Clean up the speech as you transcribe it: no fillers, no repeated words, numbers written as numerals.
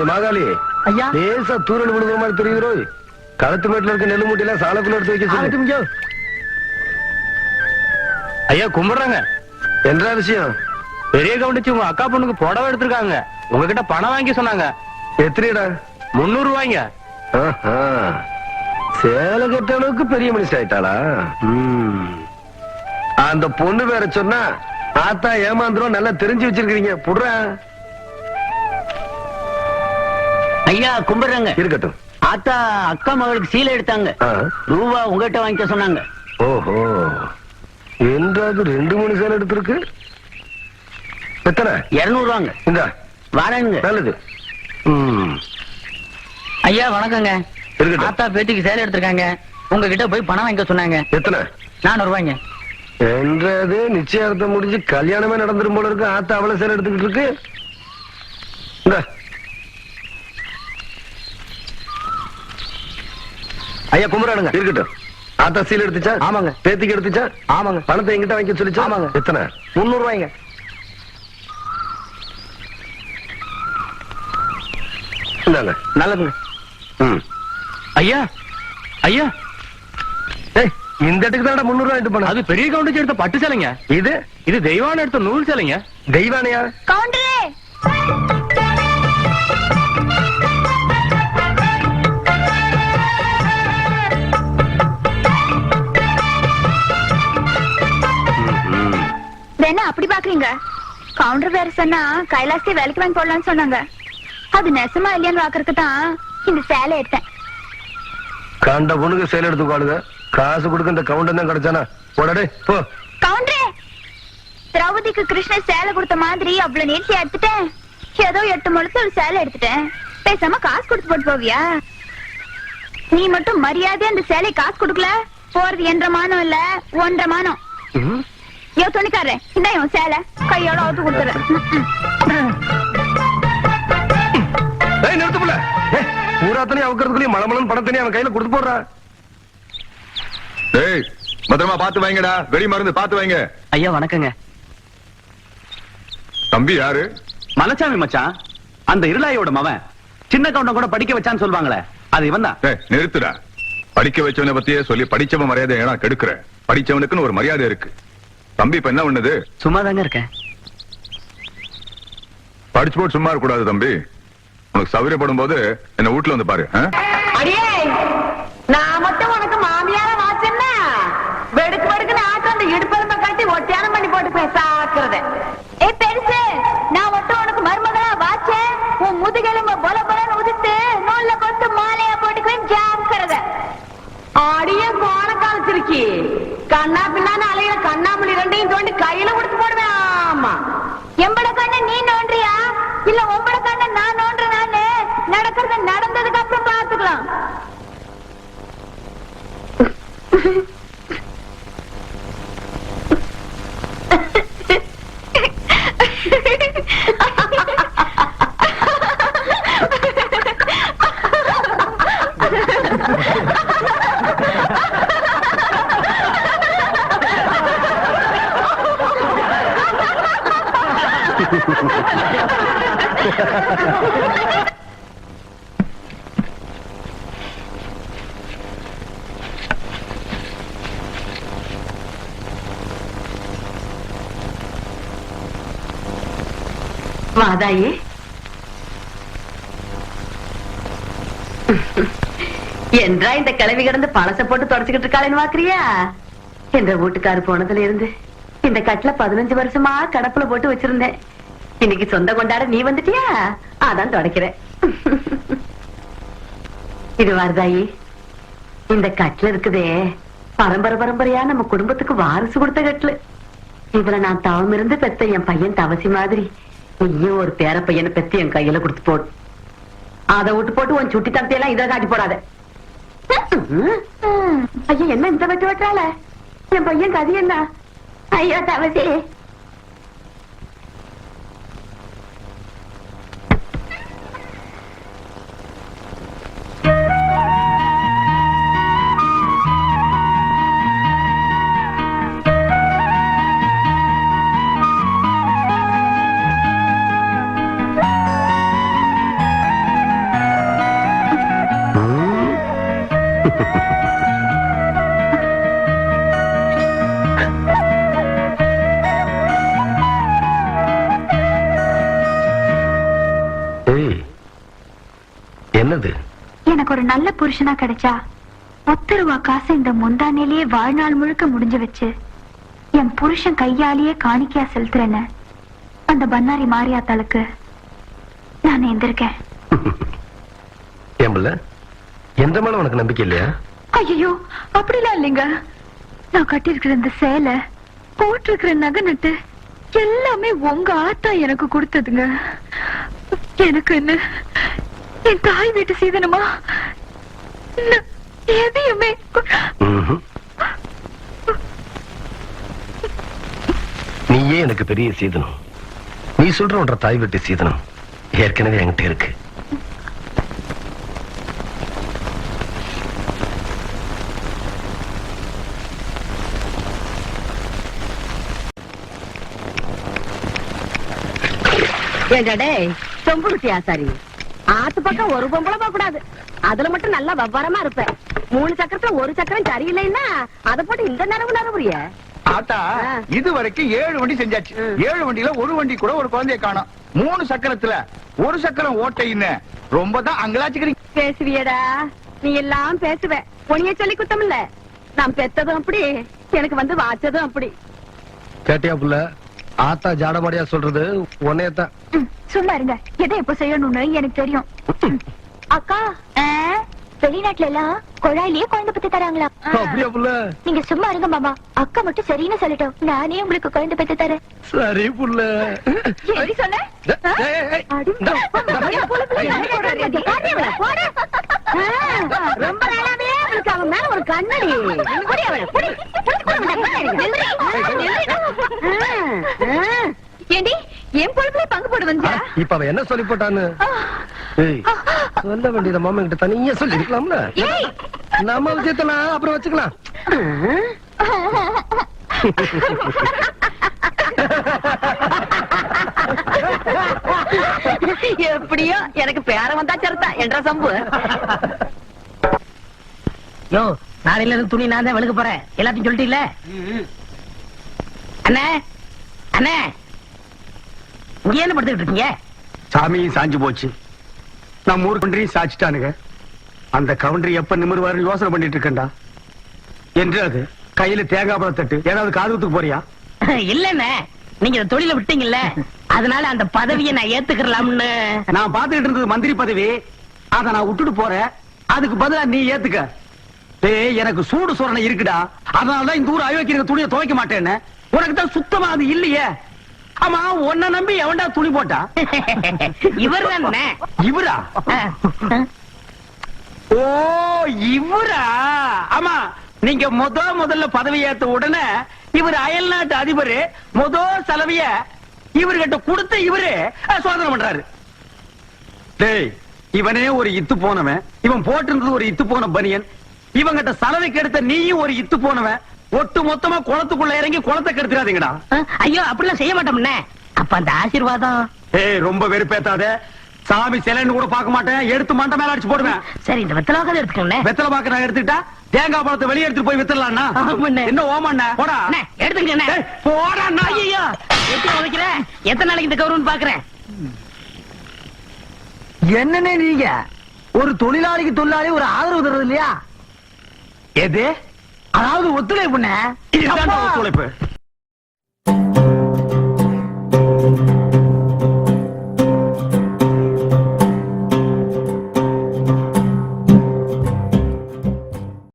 மாகாளி ஐயா லேசா தூரல் விழுகிற மாதிரி தெரியுறோ. களத்து மேட்டுல இருக்க நெல்லு மூட்டையில சாலக்குள்ள எடுத்து வைக்க சொல்லு. ஐயா கும்பிடுறாங்க. என்ன விஷயம்? பெரிய கவுண்டிச்சு உங்க அக்கா பொண்ணுக்கு புடவை எடுத்திருக்காங்க. உங்ககிட்ட பணம் வாங்கி சொன்னாங்க. எத்தனைடா? 300 ரூபாய்ங்க. சேலை கட்ட அளவுக்கு பெரிய மனுஷன் ஆயிட்டாளா? அந்த பொண்ணு வேற சொன்னா ஆத்தா ஏமாந்துரும். நல்லா தெரிஞ்சு வச்சிருக்கீங்க. புடுற ஐயா கும்பிடுறாங்க. இருக்கட்டும். ஆத்தா அக்கா மகளுக்கு சீலை எடுத்தாங்க. ரூபா உங்ககிட்ட வாங்கிக்க சொன்னாங்க. ஓஹோ, என்றாவது 2-3 சேலை எடுத்திருக்கு. எத்தனை? 200 ரூபாங்க. இந்த வரேங்க. நல்லது. ஐயா வணக்கங்க. இருக்கட்டும். ஆத்தா பேத்திக்கு சேலை எடுத்திருக்காங்க. உங்ககிட்ட போய் பணம் வாங்கிக்க சொன்னாங்க. எத்தனை? 400 ரூபாய்ங்க. என்றது நிச்சயார்த்தம் முடிஞ்சு கல்யாணமே நடந்துரும் போல இருக்கு. ஆத்தா அவ்வளவு சேலை எடுத்துக்கிட்டு இருக்கு. இந்த ஐயா கும்பிடுறானுங்க. இருக்கட்டும். ஆத்தா சீல் எடுத்துச்சா? ஆமாங்க. பேத்திக்கு எடுத்துச்சா? ஆமாங்க. பணத்தை எங்கிட்ட வாங்கி சொல்லிச்சா? ஆமாங்க. எத்தனை? 300 ரூபாய்ங்க. இந்தாங்க. நல்லதுங்க. ஐயா ஐயா இந்த இடத்துக்கு தான் 300 ரூபாய் போன. அது பெரிய கவுண்டிச்சு எடுத்த பட்டு சேலைங்க. இது தெய்வான எடுத்த நூல் சேலைங்க. தெய்வானையா? கவுண்டரே என்ன அப்படி பாக்குறீங்க? கவுண்டர் வேற சொன்னா கைலாசத்தை வேலைக்கு வாங்கி போடலாம்னு சொன்னாங்க. அது நெசமா இல்லையான்னு பாக்குறதுக்கு தான் இந்த சேலை எடுத்தேன். கண்ட பொண்ணுக்கு சேலை எடுத்துக்காளுங்க. காசு கொடுக்க இந்த கவுண்டர் தான் கிடைச்சானா? போடே போ. கவுண்டரே, திரௌபதிக்கு கிருஷ்ணர் சேலை கொடுத்த மாதிரி அவ்வளவு நேர்த்தி எடுத்துட்டேன். ஏதோ 8 முழத்து ஒரு சேலை எடுத்துட்டேன். பேசாம காசு கொடுத்து போட்டு போவியா? நீ மட்டும் மரியாதை அந்த சேலை காசு கொடுக்கல போறது 1.5 மானம் இல்ல 1.5 மானம். யோ துணிக்காரே, இந்த சேலை கையோட அவுத்து கொடுத்துறேன். நிறுத்துப்புல பூராத்தனே அவுக்கிறதுக்குள்ளே மலமலன் பணத்தனே அவன் கையில கொடுத்து போடுறா. பத்திரமா பாத்து வைங்கடா. வெடி மருந்து பாத்து வைங்க. ஐயா வணக்கங்க. தம்பி யாரு? மலைச்சாமி மச்சான். அந்த இருளாயோட மவன். சின்ன கவுண்டம் கூட படிக்க வச்சான்னு சொல்லுவாங்களே, அது இவன் தான். நிறுத்துடா. படிக்க வச்சவனை பத்தியே சொல்லி படிச்சவன் மரியாதை ஏன்னா கெடுக்கிற. படிச்சவனுக்குன்னு ஒரு மரியாதை இருக்கு. தம்பி இப்ப என்ன பண்ணுது? சும்மா தாங்க இருக்கேன். படிச்சு போட்டு சும்மா இருக்க கூடாது தம்பி. உனக்கு சௌகரியப்படும் போது என்ன வீட்டுல வந்து பாரு. அடியே, நான் மட்டும் உனக்கு மாமியார வாச்சேன்னா வெடுக்கு வெடுக்குன்னு ஆட்டு அந்த இடுப்பெருமை கட்டி ஒட்டியானம் பண்ணி போட்டு பேசாக்குறத. ஏ பெருசு, நான் மட்டும் உனக்கு மருமகளா வாச்சேன். உன் முதுகெலும்ப பொல பொலன்னு உதித்து நூல்ல கொத்து மாலையா போட்டுக்குவேன் ஜாக்கிறத. அடியே போன காலத்திருக்கி கண்ணா பின்னான்னு அலையில கண்ணாமணி 2ஐயும் தோண்டி கையில கொடுத்து போடுவேன். ஆமா, எம்பட கண்ண நீ நோன்றியா இல்ல உம்பட கண்ண நான் நோன்றேன்? நானு நடக்கிறது நடந்ததுக்கு அப்புறம் பாத்துக்கலாம். வாதாயே, என்றா இந்த கிளவி கிடந்து பழச போட்டு தொடச்சுக்கிட்டு இருக்காளேன்னு பாக்குறியா? என்ற வீட்டுக்காரு போனதுல இருந்து இந்த கட்டுல 15 வருஷமா கடப்புல போட்டு வச்சிருந்தேன். இன்னைக்கு சொந்த கொண்டாட நீ வந்துட்டியா? அதான் தொடக்கிறேன். இது வாரதாயி, இந்த கட்டுல இருக்குதே பரம்பரையா நம்ம குடும்பத்துக்கு வாரிசு கொடுத்த கட்டுல. இதுல நான் தவம் இருந்து பெத்த என் பையன் தவசி மாதிரி நீயும் ஒரு பேர பையனை பெத்து என் கையில கொடுத்து போடு. அதை விட்டு போட்டு உன் சுட்டி தந்தையெல்லாம் இதை காட்டி போடாத. ஐயா என்ன இந்த வெட்டு வெட்டால? என் பையன் கதி என்ன? ஐயோ தவசி, என்னது? எனக்கு ஒரு நல்ல புருஷனா கிடைச்சா 10 ரூபா காசு இந்த முந்தானிலேயே வாழ்நாள் முழுக்க முடிஞ்சு வச்சு என் புருஷன் கையாலேயே காணிக்கையா செலுத்துறேன்னு அந்த பன்னாரி மாரியாத்தாளுக்கு நான் எந்திருக்கேன். ஏம்பல்ல, எந்த மேல உனக்கு நம்பிக்கை இல்லையா? ஐயோ, அப்படிலாம் இல்லைங்க. நான் கட்டியிருக்கிற இந்த சேலை, போட்டிருக்கிற நகை நட்டு எல்லாமே உங்க ஆத்தா எனக்கு கொடுத்ததுங்க. எனக்கு என்ன என் தாய் வீட்டு சீதனமா எதையுமே நீயே எனக்கு பெரிய சீதனம். நீ சொல்ற ஒன்ற தாய் வீட்டு சீதனம் ஏற்கனவே என்கிட்ட இருக்கு. ஏண்டே சொம்புடுத்தி ஆசாரி, ஆத்து பக்கம் ஒரு பொம்பளை போக கூடாது. அதுல மட்டும் நல்லா விவரமா இருப்பேன். 3 சக்கரத்துல ஒரு சக்கரம் சரியில்லைன்னா அதை போட்டு இந்த நரவுறிய. ஆத்தா, இது வரைக்கும் 7 வண்டி செஞ்சாச்சு. 7 வண்டியில ஒரு வண்டி கூட ஒரு குழந்தைய காணோம். 3 சக்கரத்துல ஒரு சக்கரம் ஓட்டைன்னு ரொம்ப தான் அங்கலாச்சுக்கிறீங்க. பேசுவியடா, நீ எல்லாம் பேசுவ. பொனிய சொல்லி குத்தம் இல்ல. நான் பெத்ததும் அப்படி, எனக்கு வந்து வாச்சதும் அப்படி. கேட்டியா புள்ள? ஆத்தா ஜாடமாடியா சொல்றது உன்னையத்தான். சும்மா இருங்க. எதை எப்ப செய்யணும்னு எனக்கு தெரியும். அக்கா, வெளிநாட்டுல எல்லாம் குழாயிலேயே குழந்தை பத்தி தராங்களா? அப்படியா புள்ள? நீங்க சும்மா இருங்க மாமா. அக்கா மட்டும் சரின்னு சொல்லட்டும், நானே உங்களுக்கு குழந்தை பத்தி தரேன். சரி புள்ள. எப்படி சொன்ன? ரொம்ப நாளாவே அவளுக்கு அவன் மேல ஒரு கண்ணடி. ஏண்டி, என் பொழுதுல பங்கு போடு வந்தியா? இப்ப அவ என்ன சொல்லி போட்டான்னு சொல்ல வேண்டியத மாமா கிட்ட தனியா சொல்லி இருக்கலாம்ல. நம்ம விஷயத்தெல்லாம் அப்புறம் வச்சுக்கலாம். எப்படியோ எனக்கு பேர வந்தா சரிதா என்ற சம்பு. யோ, நாளையில இருந்து துணி நான் தான் வெளுக்க போறேன். எல்லாத்தையும் சொல்லிட்டீங்களே? அண்ணே, அண்ணே, இங்க என்ன படுத்துக்கிட்டு இருக்கீங்க? சாமி சாஞ்சு போச்சு. நம்ம ஊர் கவுண்டரி சாச்சிட்டானுங்க. அந்த கவுண்டரி எப்ப நிமிர்வாரு யோசனை பண்ணிட்டு இருக்கேன்டா. என்று அது கையில தேங்காய் பழம் தட்டு ஏதாவது காதுகுத்துக்கு போறியா? இல்லண்ணே, நீங்க இந்த தொழில விட்டீங்கல்ல, அதனால அந்த பதவியை நான் ஏத்துக்கலாம்னு. நான் பாத்துக்கிட்டு இருந்தது மந்திரி பதவி. அத நான் விட்டுட்டு போறேன். அதுக்கு பதிலா நீ ஏத்துக்க. டேய், எனக்கு சூடு சொரணை இருக்குடா. அதனாலதான் இந்த ஊர் அயோக்கிய துணியை துவைக்க மாட்டேன்னு. உனக்கு தான் சுத்தமா அது இல்லையே. ஆமா, உன்னை நம்பி எவன்டா துணி போட்டா? இவர் தானே? இவரா? ஓ, இவரா? ஆமா, நீங்க முதல்ல பதவி ஏத்த உடனே இவர் அயல் நாட்டு அதிபர் செலவிய இவர்கிட்ட கொடுத்த இவரு சோதனை பண்றாரு. டேய், இவனே ஒரு இத்து போனவன். இவன் போட்டிருந்தது ஒரு இத்து போன பனியன். இவங்கிட்ட சலவைக்கு எடுத்த நீயும் ஒரு இத்து போனவன். ஒட்டு மொத்தமா குளத்துக்குள்ள இறங்கி குளத்தை கெடுத்துறாதீங்கடா. ஐயோ, அப்படிலாம் செய்ய மாட்டோம்னே. அப்ப அந்த ஆசீர்வாதம். ஏய், ரொம்ப வெறுப்பேத்தாத. சாமி சிலைன்னு கூட பார்க்க மாட்டேன். எடுத்து மண்டை மேல அடிச்சு போடுவேன். சரி, இந்த வெத்தலாக எடுத்துக்கோங்க. வெத்தலை பாக்க நான் எடுத்துட்டா தேங்காய் பழத்தை வெளியே எடுத்துட்டு போய் வித்தலாம்னா என்ன ஓமாண்ண? போடா, எடுத்துக்கங்க. போடா. ஐயோ, எத்தனை உழைக்கிறேன், எத்தனை நாளைக்கு இந்த கௌரவம் பாக்குறேன். என்னன்னு நீங்க ஒரு தொழிலாளிக்கு தொழிலாளி ஒரு ஆதரவு தர்றது இல்லையா? எது? அதாவது ஒத்துழைப்புண்ண. இதுதான் ஒத்துழைப்பு.